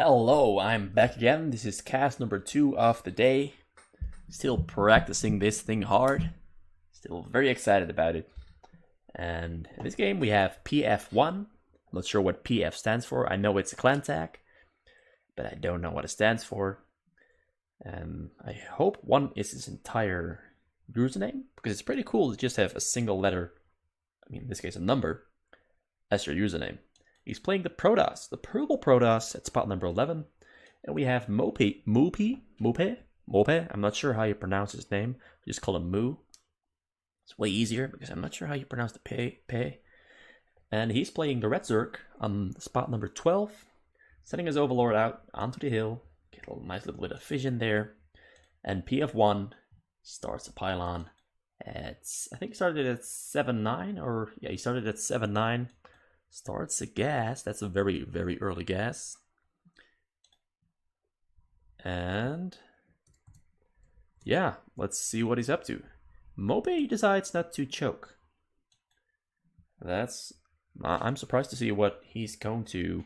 Hello, I'm back again. This is cast number 2 of the day. Still practicing this thing hard. Still very excited about it. And in this game we have PF1. I'm not sure what PF stands for. I know it's a clan tag, but I don't know what it stands for. I hope 1 is his entire username, because it's pretty cool to just have a single letter, in this case a number, as your username. He's playing the Protoss, the purple Protoss at spot number 11. And we have MooPae. I'm not sure how you pronounce his name. Just call him Moo. It's way easier because I'm not sure how you pronounce the pay. And he's playing the Red Zerg on spot number 12. Sending his Overlord out onto the hill. Get a nice little bit of vision there. And PF1 starts a pylon at, I think he started at 7-9, or yeah, he started at 7-9. Starts a gas. That's a very, very early gas. And yeah, let's see what he's up to. MooPae decides not to choke. I'm surprised to see what he's going to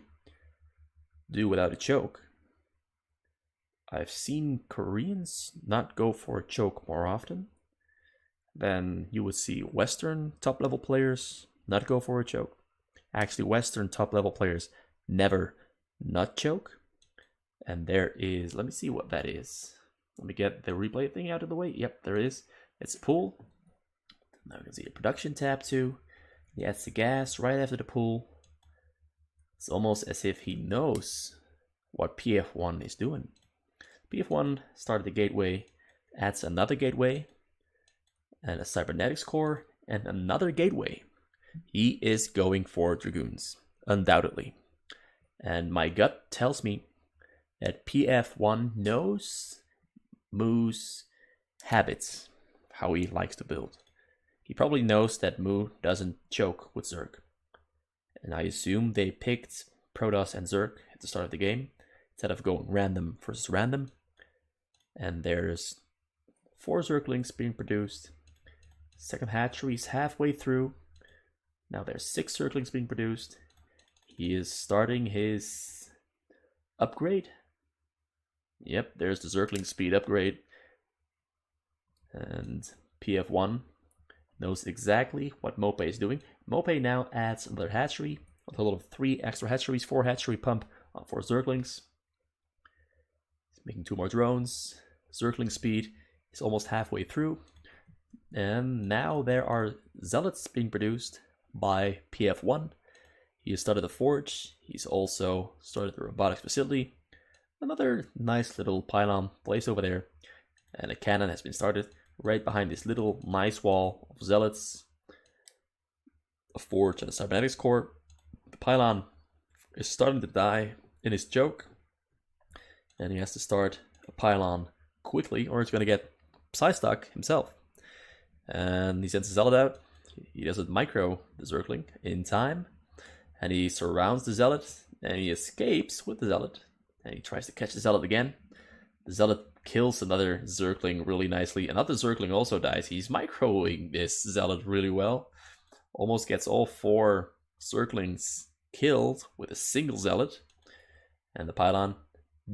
do without a choke. I've seen Koreans not go for a choke more often than you would see Western top level players not go for a choke. Actually, Western top level players never not choke. And there is, let me see what that is. Let me get the replay thing out of the way. Yep, there is. It's a pull. Now we can see a production tab too. He adds the gas right after the pull. It's almost as if he knows what PF1 is doing. PF1 started the gateway, adds another gateway, and a cybernetics core, and another gateway. He is going for Dragoons, undoubtedly. And my gut tells me that PF1 knows Moo's habits, how he likes to build. He probably knows that Moo doesn't choke with Zerg. And I assume they picked Protoss and Zerg at the start of the game, instead of going random versus random. And there's 4 Zerglings being produced. Second hatchery is halfway through. Now there's 6 Zerglings being produced. He is starting his upgrade. Yep, there's the Zergling speed upgrade. And PF1 knows exactly what MooPae is doing. MooPae now adds another hatchery, a total of 3 extra hatcheries, 4 hatchery pump on 4 Zerglings. He's making 2 more drones. Zergling speed is almost halfway through. And now there are Zealots being produced by PF1. He has started a forge. He's also started the robotics facility. Another nice little pylon placed over there. And a cannon has been started right behind this little nice wall of Zealots. A forge and a cybernetics core. The pylon is starting to die in his choke. And he has to start a pylon quickly, or it's going to get Psy-stuck himself. And he sends a Zealot out. He doesn't micro the Zergling in time. And he surrounds the Zealot. And he escapes with the Zealot. And he tries to catch the Zealot again. The Zealot kills another Zergling really nicely. Another Zergling also dies. He's microing this Zealot really well. Almost gets all 4 Zerglings killed with a single Zealot. And the pylon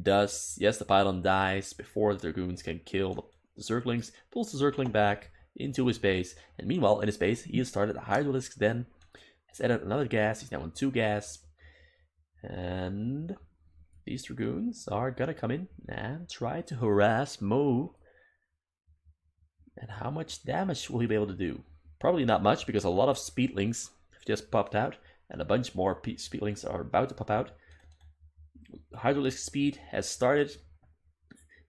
does. Yes, the pylon dies before the Dragoons can kill the Zerglings. Pulls the Zergling back into his base, and meanwhile in his base he has started a Hydralisk den, has added another gas. He's now on 2 gas, and these Dragoons are gonna come in and try to harass Moo. And how much damage will he be able to do? Probably not much, because a lot of Speedlings have just popped out, and a bunch more Speedlings are about to pop out. Hydralisk speed has started.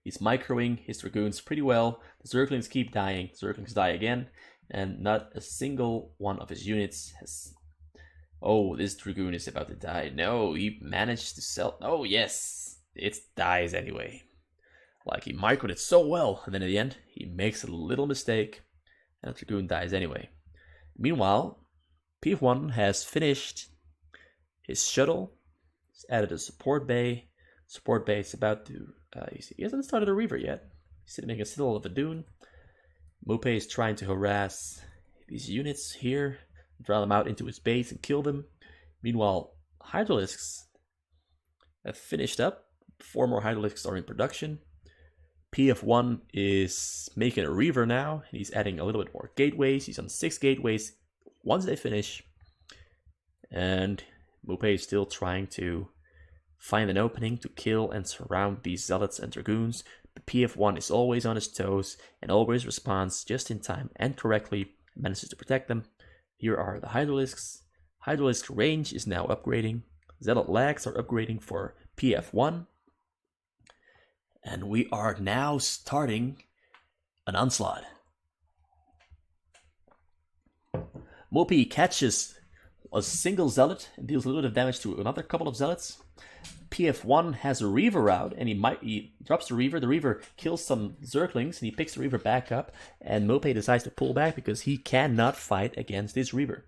He's microing his Dragoons pretty well. The Zerglings keep dying. Zerglings die again. And not a single one of his units has... Oh, this Dragoon is about to die. No, he managed to sell... Oh, yes. It dies anyway. Like, he microed it so well. And then at the end, he makes a little mistake. And the Dragoon dies anyway. Meanwhile, PF1 has finished his shuttle. He's added a support bay. Support bay is about to... he hasn't started a Reaver yet. He's sitting making a citadel of a dune. MooPae is trying to harass these units here, draw them out into his base and kill them. Meanwhile, Hydralisks have finished up. 4 more Hydralisks are in production. PF1 is making a Reaver now. He's adding a little bit more gateways. He's on 6 gateways once they finish. And MooPae is still trying to find an opening to kill and surround these Zealots and Dragoons. But PF1 is always on his toes and always responds just in time and correctly, manages to protect them. Here are the Hydralisks. Hydralisk range is now upgrading. Zealot lags are upgrading for PF1. And we are now starting an onslaught. MooPae catches a single Zealot and deals a little bit of damage to another couple of Zealots. PF1 has a Reaver out, and he drops the Reaver. The Reaver kills some Zerglings, and he picks the Reaver back up, and MooPae decides to pull back because he cannot fight against this Reaver.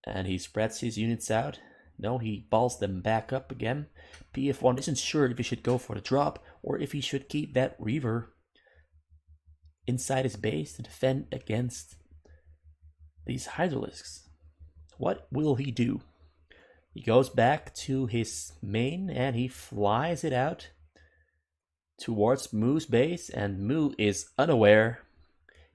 And he spreads his units out. No, he balls them back up again. PF1 isn't sure if he should go for the drop, or if he should keep that Reaver inside his base to defend against these Hydralisks. What will he do? He goes back to his main and he flies it out towards Moo's base, and Moo is unaware.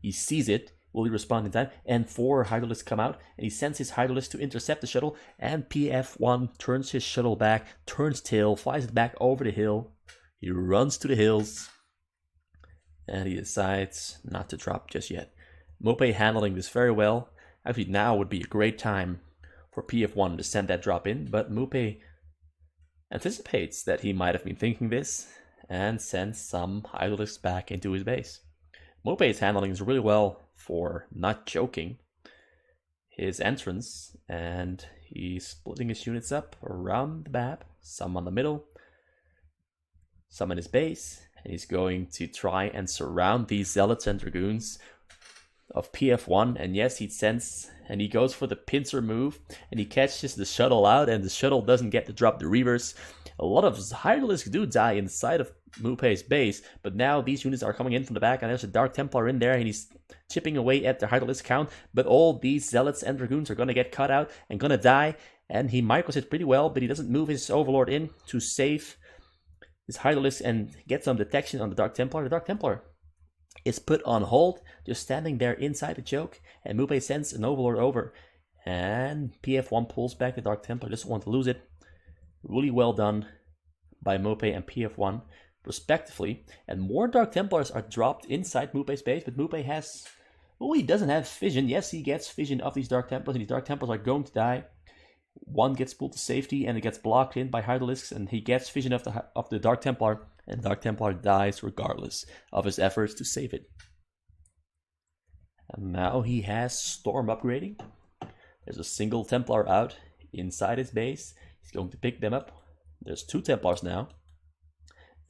He sees it. Will he respond in time? And 4 Hydralisks come out, and he sends his Hydralisk to intercept the shuttle, and PF1 turns his shuttle back, turns tail, flies it back over the hill. He runs to the hills, and he decides not to drop just yet. MooPae handling this very well. Actually, now would be a great time for PF1 to send that drop in, but MooPae anticipates that he might have been thinking this and sends some Hydralisks back into his base. MooPae is handling this really well for not choking his entrance, and he's splitting his units up around the map, some on the middle, some in his base, and he's going to try and surround these Zealots and Dragoons of PF1. And yes, he sends and he goes for the pincer move, and he catches the shuttle out, and the shuttle doesn't get to drop the Reavers. A lot of Hydralisks do die inside of MooPae's base, but now these units are coming in from the back, and there's a Dark Templar in there, and he's chipping away at the Hydralisk count, but all these Zealots and Dragoons are going to get cut out and going to die, and he micros it pretty well, but he doesn't move his Overlord in to save his Hydralisk and get some detection on the Dark Templar. The Dark Templar is put on hold, just standing there inside the choke, and MooPae sends an Overlord over, and PF1 pulls back the Dark Templar, doesn't want to lose it. Really well done by MooPae and PF1, respectively, and more Dark Templars are dropped inside MooPae's base, but MooPae has, well, he doesn't have vision. Yes, he gets vision of these Dark Templars, and these Dark Templars are going to die. One gets pulled to safety, and it gets blocked in by Hydralisks, and he gets vision of the Dark Templar, and Dark Templar dies regardless of his efforts to save it. And now he has Storm upgrading. There's a single Templar out inside his base. He's going to pick them up. There's 2 Templars now,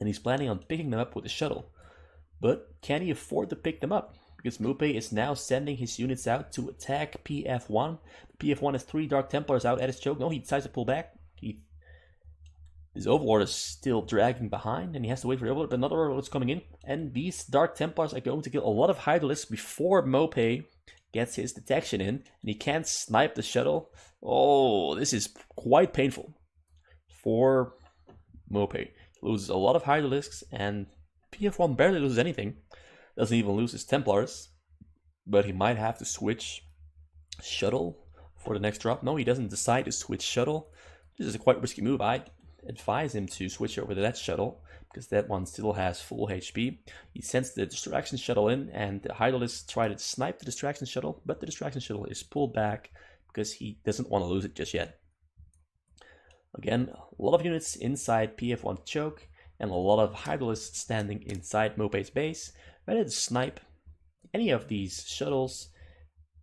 and he's planning on picking them up with a shuttle. But can he afford to pick them up? Because MooPae is now sending his units out to attack PF1. PF1 has 3 Dark Templars out at his choke. No, he decides to pull back. His Overlord is still dragging behind, and he has to wait for the Overlord, but another Overlord is coming in. And these Dark Templars are going to kill a lot of Hydralisks before MooPae gets his detection in, and he can't snipe the shuttle. Oh, this is quite painful for MooPae. He loses a lot of Hydralisks, and PF1 barely loses anything. Doesn't even lose his Templars, but he might have to switch shuttle for the next drop. No, he doesn't decide to switch shuttle. This is a quite risky move. I advise him to switch over to that shuttle, because that one still has full HP. He sends the distraction shuttle in, and the Hydralisks try to snipe the distraction shuttle, but the distraction shuttle is pulled back because he doesn't want to lose it just yet. Again, a lot of units inside PF1 choke, and a lot of Hydralisks standing inside MooPae's base, ready to snipe any of these shuttles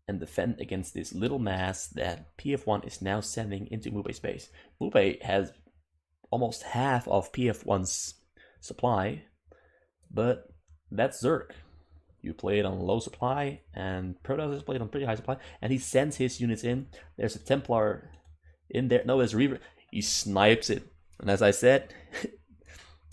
and defend against this little mass that PF1 is now sending into MooPae's base. MooPae has almost half of PF1's supply, but that's Zerg. You play it on low supply, and Protoss is played on pretty high supply, and he sends his units in. There's a Templar in there. No, there's a Reaver. He snipes it. And as I said,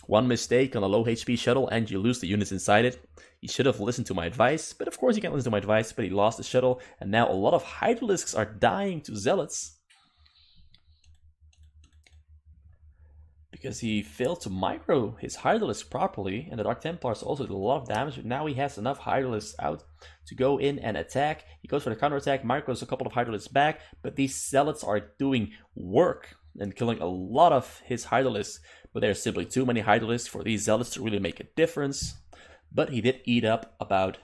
one mistake on a low HP shuttle and you lose the units inside it. He should have listened to my advice, but of course he can't listen to my advice, but he lost the shuttle, and now a lot of Hydralisks are dying to Zealots. because he failed to micro his Hydralisk properly, and the Dark Templars also did a lot of damage, but now he has enough Hydralisks out to go in and attack. He goes for the counterattack, micros a couple of Hydralisks back, but these Zealots are doing work and killing a lot of his Hydralisks, but there's simply too many Hydralisks for these Zealots to really make a difference. But he did eat up about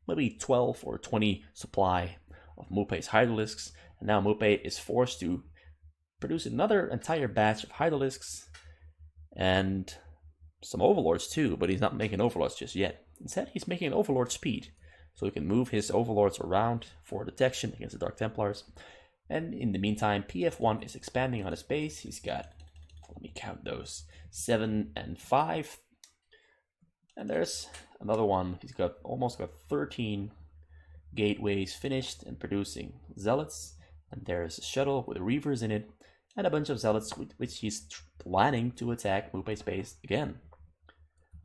maybe 12 or 20 supply of MooPae's Hydralisks, and now MooPae is forced to produce another entire batch of Hydralisks and some Overlords too, but he's not making Overlords just yet. Instead, he's making an Overlord speed, so he can move his Overlords around for detection against the Dark Templars. And in the meantime, PF1 is expanding on his base. He's got, let me count those, 7 and 5. And there's another one. He's got almost 13 gateways finished and producing Zealots. And there's a shuttle with Reavers in it, and a bunch of Zealots with which he's planning to attack MooPae's base again.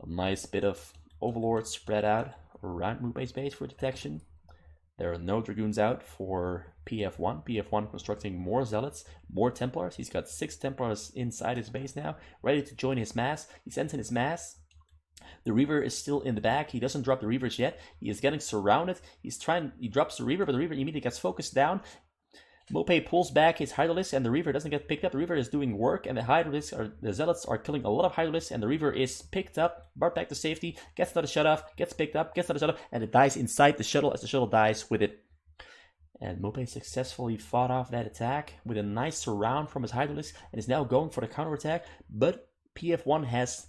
A nice bit of Overlords spread out around MooPae's base for detection. There are no Dragoons out for PF1. PF1 constructing more Zealots, more Templars. He's got 6 Templars inside his base now, ready to join his mass. He sends in his mass. The Reaver is still in the back. He doesn't drop the Reavers yet. He is getting surrounded. He drops the Reaver, but the Reaver immediately gets focused down. MooPae pulls back his Hydralisk, and the Reaver doesn't get picked up. The Reaver is doing work, and the Zealots are killing a lot of Hydralisks, and the Reaver is picked up, brought back to safety, gets another shut off, gets picked up, gets another shut off, and it dies inside the shuttle as the shuttle dies with it. And MooPae successfully fought off that attack with a nice surround from his Hydralisk, and is now going for the counterattack, but PF1 has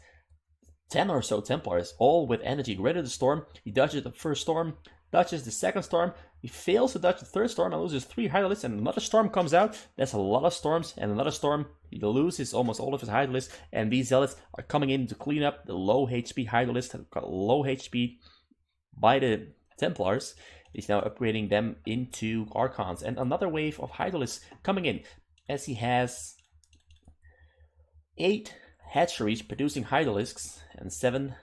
10 or so Templars, all with energy ready to storm. He dodges the first storm, dodges the second storm, he fails to dodge the third storm and loses 3 Hydralisks, and another storm comes out. That's a lot of storms, and another storm, he loses almost all of his Hydralisks, and these Zealots are coming in to clean up the low HP Hydralisks that got low HP by the Templars. He's now upgrading them into Archons, and another wave of Hydralisks coming in, as he has 8 hatcheries producing Hydralisks and 7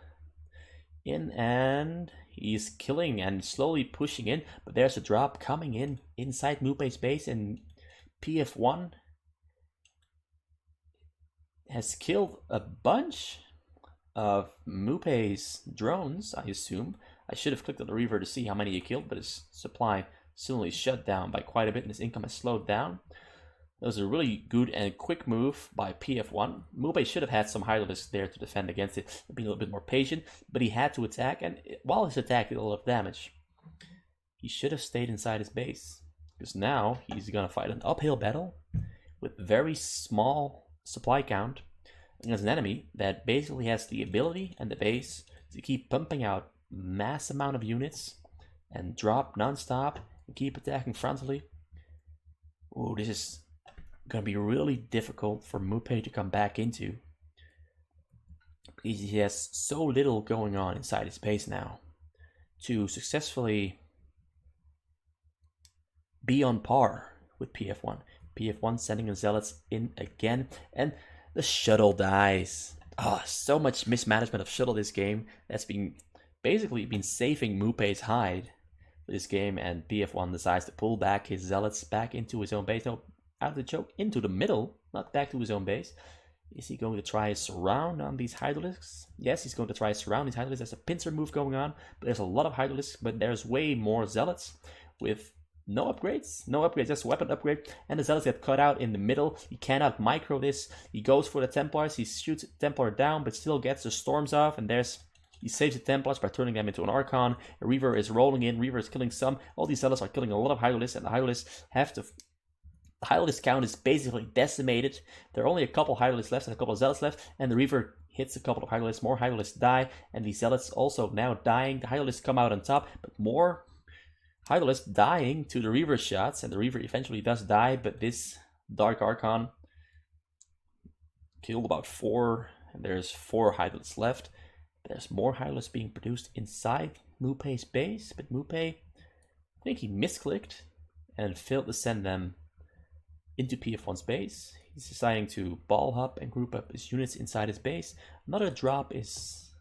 in, and he's killing and slowly pushing in, but there's a drop coming in inside MooPae's base, and PF1 has killed a bunch of MooPae's drones, I assume. I should have clicked on the Reaver to see how many he killed, but his supply suddenly shut down by quite a bit and his income has slowed down. That was a really good and quick move by PF1. MooPae should have had some Hydralisks there to defend against it, be a little bit more patient, but he had to attack, and while his attack did a lot of damage, he should have stayed inside his base, because now he's gonna fight an uphill battle with very small supply count against an enemy that basically has the ability and the base to keep pumping out mass amount of units and drop non-stop and keep attacking frontally. Oh, this is gonna be really difficult for MooPae to come back into, because he has so little going on inside his base now to successfully be on par with PF1. PF1 sending the Zealots in again, and the shuttle dies. So much mismanagement of shuttle this game. That's basically been saving MooPae's hide for this game, and PF1 decides to pull back his Zealots back into his own base. No, out of the choke, into the middle, not back to his own base. Is he going to try a surround on these Hydralisks? Yes, he's going to try a surround these Hydralisks. There's a pincer move going on, but there's a lot of Hydralisks, but there's way more Zealots with no upgrades, just weapon upgrade, and the Zealots get cut out in the middle. He cannot micro this. He goes for the Templars, he shoots the Templar down, but still gets the storms off, and he saves the Templars by turning them into an Archon. A Reaver is rolling in, Reaver is killing some. All these Zealots are killing a lot of Hydralisks, and the Hydralisks have to... The Hydralisk count is basically decimated. There are only a couple Hydralisks left and a couple of Zealots left, and the Reaver hits a couple of Hydralisks. More Hydralisks die, and the Zealots also now dying. The Hydralisks come out on top, but more Hydralisks dying to the Reaver shots, and the Reaver eventually does die, but this Dark Archon killed about 4, and there's 4 Hydralisks left. There's more Hydralisks being produced inside MooPae's base, but MooPae, I think he misclicked and failed to send them into PF1's base. He's deciding to ball hop and group up his units inside his base. Another drop is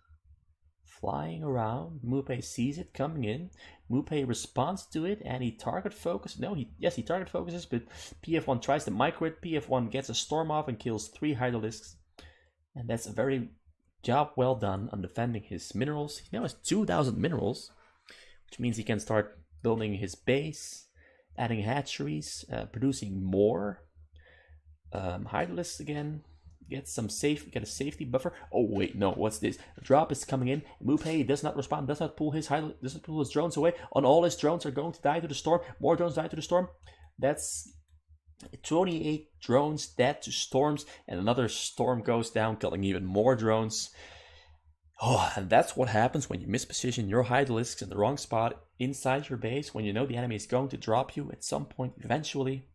flying around. MooPae sees it coming in. MooPae responds to it and he target focuses. No, he target focuses, but PF1 tries to micro it. PF1 gets a storm off and kills 3 Hydralisks. And that's a very job well done on defending his minerals. He now has 2,000 minerals, which means he can start building his base, adding hatcheries, producing more Hydralisks again. Get a safety buffer. Oh wait, no, what's this? A drop is coming in. MooPae does not respond, does not pull his drones away. On all his drones are going to die to the storm. More drones die to the storm. That's 28 drones dead to storms, and another storm goes down, killing even more drones. Oh, and that's what happens when you misposition your Hydralisks in the wrong spot inside your base, when you know the enemy is going to drop you at some point eventually,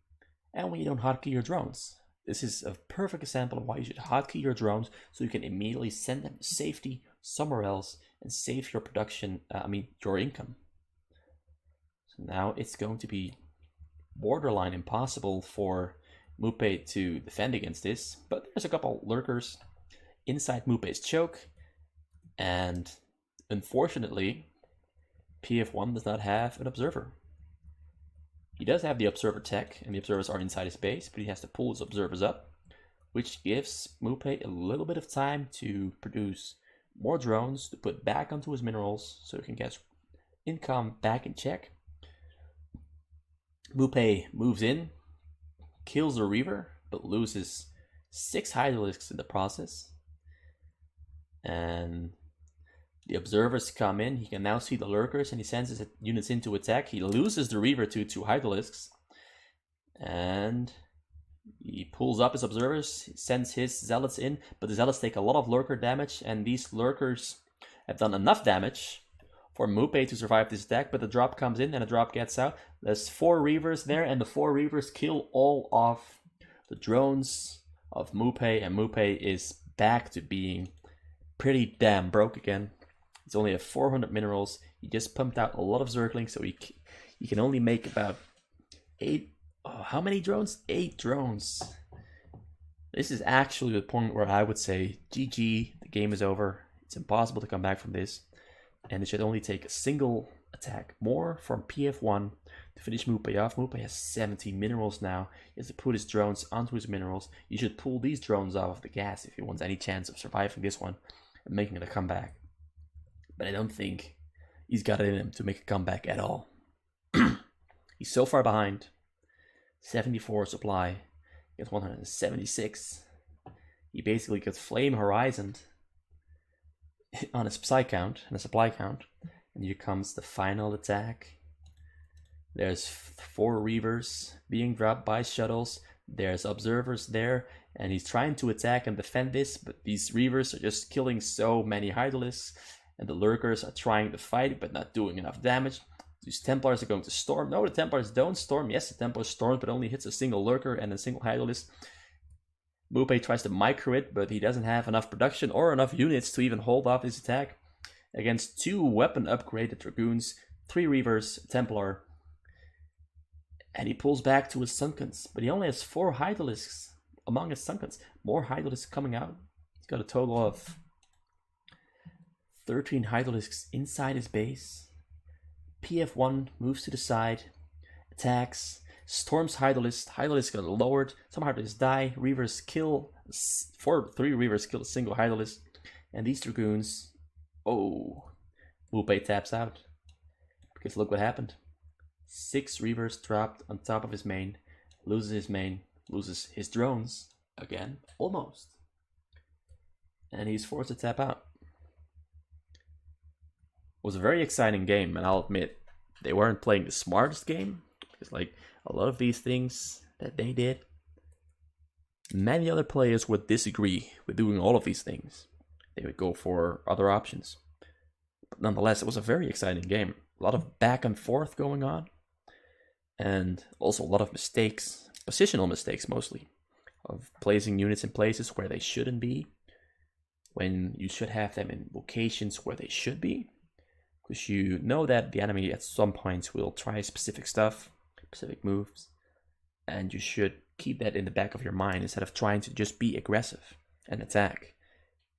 and when you don't hotkey your drones. This is a perfect example of why you should hotkey your drones so you can immediately send them to safety somewhere else and save your production, your income. So now it's going to be borderline impossible for MooPae to defend against this, but there's a couple lurkers inside MooPae's choke, and unfortunately, PF1 does not have an observer. He does have the observer tech, and the observers are inside his base, but he has to pull his observers up, which gives MooPae a little bit of time to produce more drones to put back onto his minerals so he can get income back in check. MooPae moves in, kills the Reaver, but loses 6 Hydralisks in the process. And the observers come in. He can now see the lurkers and he sends his units in to attack. He loses the Reaver to 2 Hydralisks. And he pulls up his observers, sends his zealots in, but the zealots take a lot of lurker damage, and these lurkers have done enough damage for MooPae to survive this attack, but the drop comes in and the drop gets out. There's 4 Reavers there, and the 4 Reavers kill all of the drones of MooPae, and MooPae is back to being pretty damn broke again. He's only at 400 minerals. He just pumped out a lot of Zerglings, so he can only make about 8. Oh, how many drones? 8 drones. This is actually the point where I would say, GG, the game is over. It's impossible to come back from this. And it should only take a single attack more from PF1 to finish MooPae off. MooPae has 17 minerals now. He has to put his drones onto his minerals. You should pull these drones off of the gas if he wants any chance of surviving this one and making it a comeback. But I don't think he's got it in him to make a comeback at all. He's so far behind. 74 supply against 176. He basically gets Flame Horizoned on a supply count and here comes the final attack. There's 4 Reavers being dropped by shuttles. There's observers there, and he's trying to attack and defend this, but these Reavers are just killing so many Hydralisks, and the lurkers are trying to fight but not doing enough damage. These Templars are going to storm. No, the Templars don't storm. Yes, the Templar storms, but only hits a single lurker and a single Hydralisk. MooPae tries to micro it, but he doesn't have enough production or enough units to even hold off his attack against 2 weapon upgraded Dragoons, 3 Reavers, Templar, and he pulls back to his Sunkens, but he only has 4 Hydralisks among his Sunkens. More Hydralisks coming out. He's got a total of 13 Hydralisks inside his base. PF1 moves to the side, attacks, storms Hydralisk. Hydralisk got lowered. Some Hydralisks die. Reavers kill 3 Reavers kill a single Hydralisk, and these Dragoons. Oh, MooPae taps out because look what happened. 6 Reavers dropped on top of his main. Loses his main. Loses his drones again, almost, and he's forced to tap out. It was a very exciting game, and I'll admit they weren't playing the smartest game, because like a lot of these things that they did, many other players would disagree with doing all of these things. They would go for other options. But nonetheless, it was a very exciting game. A lot of back and forth going on, and also a lot of mistakes, positional mistakes mostly, of placing units in places where they shouldn't be, when you should have them in locations where they should be. Because you know that the enemy at some points will try specific stuff, specific moves, and you should keep that in the back of your mind instead of trying to just be aggressive and attack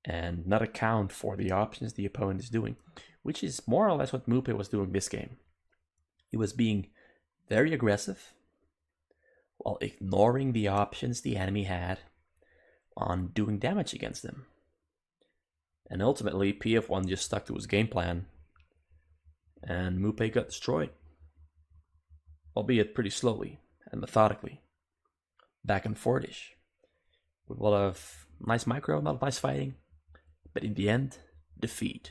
and not account for the options the opponent is doing, which is more or less what MooPae was doing this game. He was being very aggressive while ignoring the options the enemy had on doing damage against him. And ultimately, PF1 just stuck to his game plan, and MooPae got destroyed. Albeit pretty slowly and methodically. Back and forth-ish. With a lot of nice micro, a lot of nice fighting. But in the end, defeat.